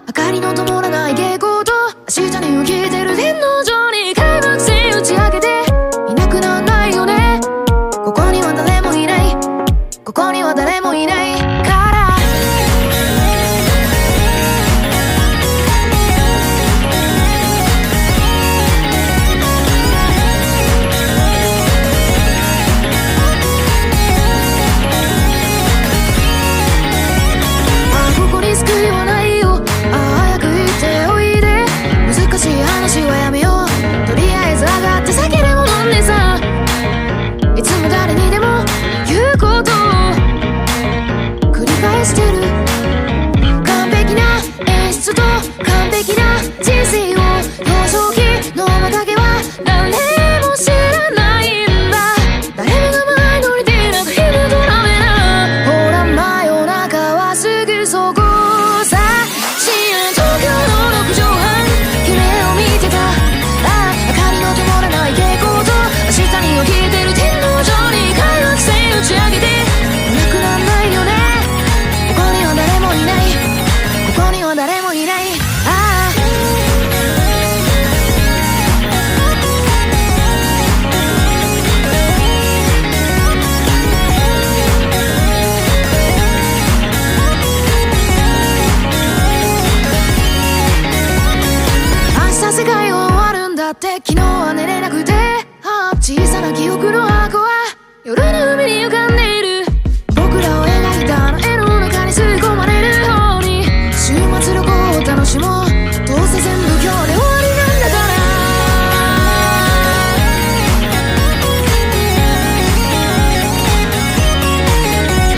明かりの灯らない蛍光灯、明日に起きてる天皇上に開幕戦打ち上げていなくなんないよね。ここには誰もいない、ここには誰もいないから救いはないよ。早く言っておいで。難しい話はやめよう。とりあえず上がって酒でも飲んでさ、いつも誰にでも言うことを繰り返してる。完璧な演出と完